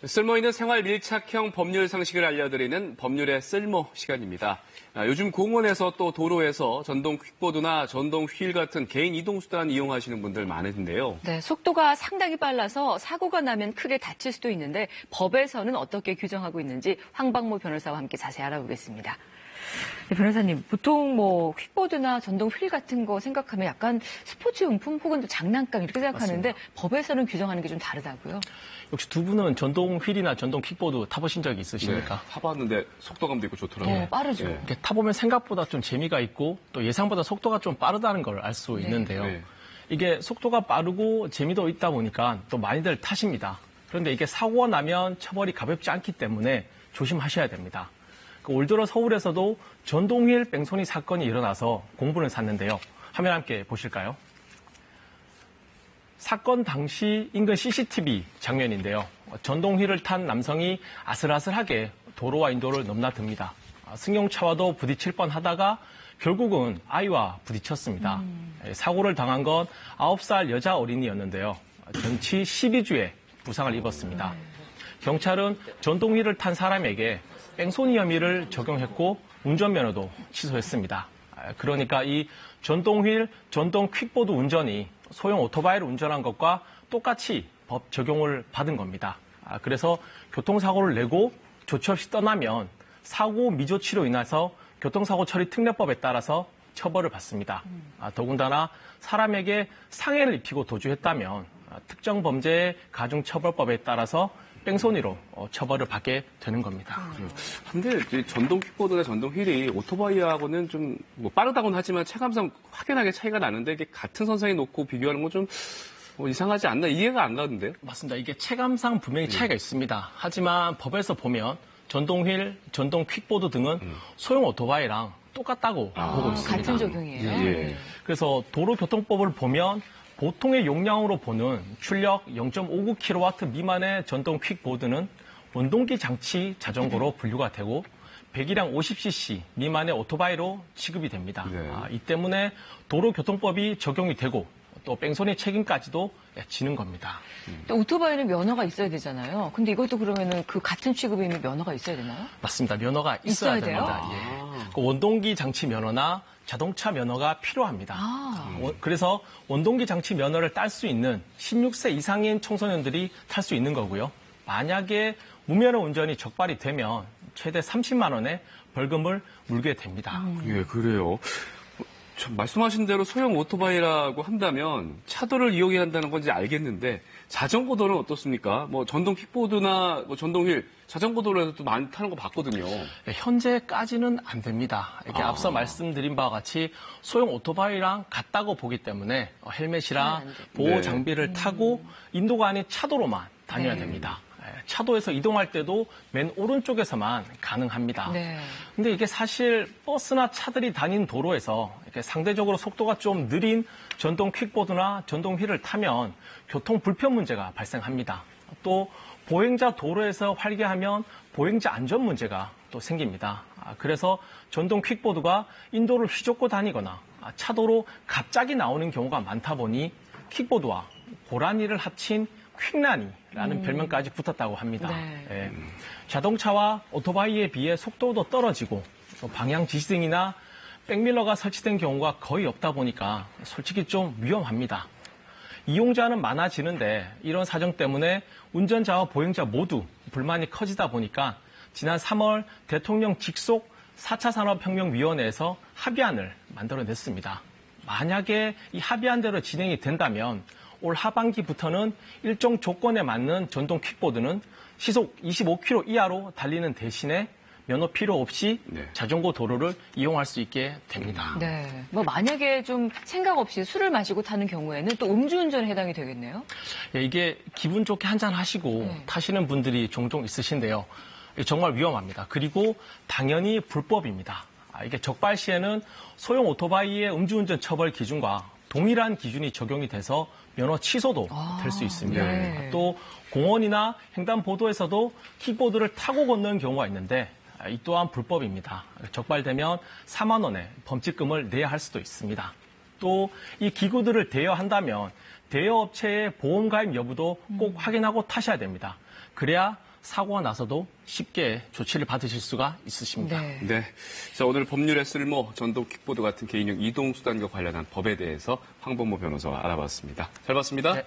쓸모있는 생활 밀착형 법률 상식을 알려드리는 법률의 쓸모 시간입니다. 요즘 공원에서 또 도로에서 전동 퀵보드나 전동 휠 같은 개인 이동수단 이용하시는 분들 많은데요. 네, 속도가 상당히 빨라서 사고가 나면 크게 다칠 수도 있는데 법에서는 어떻게 규정하고 있는지 황박모 변호사와 함께 자세히 알아보겠습니다. 네, 변호사님, 보통 퀵보드나 전동 휠 같은 거 생각하면 약간 스포츠 용품 혹은 또 장난감 이렇게 생각하는데 맞습니다. 법에서는 규정하는 게 좀 다르다고요? 역시 두 분은 전동 휠이나 전동 킥보드 타보신 적이 있으십니까? 네, 타봤는데 속도감도 있고 좋더라고요. 빠르죠. 네. 이렇게 타보면 생각보다 좀 재미가 있고 또 예상보다 속도가 좀 빠르다는 걸 알 수 있는데요. 네. 이게 속도가 빠르고 재미도 있다 보니까 또 많이들 타십니다. 그런데 이게 사고가 나면 처벌이 가볍지 않기 때문에 조심하셔야 됩니다. 올 들어 서울에서도 전동휠 뺑소니 사건이 일어나서 공분을 샀는데요. 화면 함께 보실까요? 사건 당시 인근 CCTV 장면인데요. 전동휠을 탄 남성이 아슬아슬하게 도로와 인도를 넘나듭니다. 승용차와도 부딪힐 뻔하다가 결국은 아이와 부딪혔습니다. 사고를 당한 건 9살 여자 어린이였는데요. 전치 12주의 부상을 입었습니다. 경찰은 전동휠을 탄 사람에게 뺑소니 혐의를 적용했고 운전면허도 취소했습니다. 그러니까 이 전동휠, 전동 퀵보드 운전이 소형 오토바이를 운전한 것과 똑같이 법 적용을 받은 겁니다. 그래서 교통사고를 내고 조치 없이 떠나면 사고 미조치로 인해서 교통사고 처리 특례법에 따라서 처벌을 받습니다. 더군다나 사람에게 상해를 입히고 도주했다면 특정 범죄의 가중처벌법에 따라서 뺑소니로 처벌을 받게 되는 겁니다. 근데 전동 킥보드나 전동 휠이 오토바이하고는 좀 빠르다고는 하지만 체감상 확연하게 차이가 나는데 이게 같은 선상에 놓고 비교하는 건 좀 이상하지 않나 이해가 안 가는데요? 맞습니다. 이게 체감상 분명히 차이가 있습니다. 하지만 법에서 보면 전동 휠, 전동 퀵보드 등은 소형 오토바이랑 똑같다고 보고 있습니다. 같은 적용이에요. 예. 그래서 도로교통법을 보면 보통의 용량으로 보는 출력 0.59kW 미만의 전동 퀵보드는 원동기 장치 자전거로 분류가 되고 배기량 50cc 미만의 오토바이로 취급이 됩니다. 네. 이 때문에 도로교통법이 적용이 되고 또 뺑소니 책임까지도 지는 겁니다. 또 오토바이는 면허가 있어야 되잖아요. 근데 이것도 그러면은 그 같은 취급이면 면허가 있어야 되나요? 맞습니다. 면허가 있어야 있어야 돼요? 됩니다. 예. 그 원동기 장치 면허나 자동차 면허가 필요합니다. 그래서 원동기 장치 면허를 딸 수 있는 16세 이상인 청소년들이 탈 수 있는 거고요. 만약에 무면허 운전이 적발이 되면 최대 30만 원의 벌금을 물게 됩니다. 예, 그래요. 말씀하신 대로 소형 오토바이라고 한다면 차도를 이용해야 한다는 건지 알겠는데 자전거도는 어떻습니까? 전동 킥보드나 전동 휠, 자전거 도로에서도 많이 타는 거 봤거든요. 현재까지는 안 됩니다. 이렇게 앞서 말씀드린 바와 같이 소형 오토바이랑 같다고 보기 때문에 헬멧이랑 보호 장비를 타고 인도가 아닌 차도로만 다녀야 됩니다. 차도에서 이동할 때도 맨 오른쪽에서만 가능합니다. 근데 이게 사실 버스나 차들이 다니는 도로에서 이렇게 상대적으로 속도가 좀 느린 전동 퀵보드나 전동 휠을 타면 교통 불편 문제가 발생합니다. 또 보행자 도로에서 활개하면 보행자 안전 문제가 또 생깁니다. 그래서 전동 퀵보드가 인도를 휘젓고 다니거나 차도로 갑자기 나오는 경우가 많다 보니 킥보드와 고라니를 합친 퀵라니라는 별명까지 붙었다고 합니다. 예. 자동차와 오토바이에 비해 속도도 떨어지고 방향 지시등이나 백밀러가 설치된 경우가 거의 없다 보니까 솔직히 좀 위험합니다. 이용자는 많아지는데 이런 사정 때문에 운전자와 보행자 모두 불만이 커지다 보니까 지난 3월 대통령 직속 4차 산업혁명위원회에서 합의안을 만들어냈습니다. 만약에 이 합의안대로 진행이 된다면 올 하반기부터는 일정 조건에 맞는 전동 킥보드는 시속 25km 이하로 달리는 대신에 면허 필요 없이 자전거 도로를 이용할 수 있게 됩니다. 네. 만약에 좀 생각 없이 술을 마시고 타는 경우에는 또 음주운전에 해당이 되겠네요? 이게 기분 좋게 한잔 하시고 타시는 분들이 종종 있으신데요. 정말 위험합니다. 그리고 당연히 불법입니다. 이게 적발 시에는 소형 오토바이의 음주운전 처벌 기준과 동일한 기준이 적용이 돼서 면허 취소도 될 수 있습니다. 또 공원이나 횡단보도에서도 킥보드를 타고 건너는 경우가 있는데 이 또한 불법입니다. 적발되면 4만 원의 범칙금을 내야 할 수도 있습니다. 또 이 기구들을 대여한다면 대여업체의 보험가입 여부도 꼭 확인하고 타셔야 됩니다. 그래야 사고가 나서도 쉽게 조치를 받으실 수가 있으십니다. 네. 네. 자, 오늘 법률의 쓸모, 전동 킥보드 같은 개인용 이동수단과 관련한 법에 대해서 황범모 변호사와 알아봤습니다. 잘 봤습니다. 네.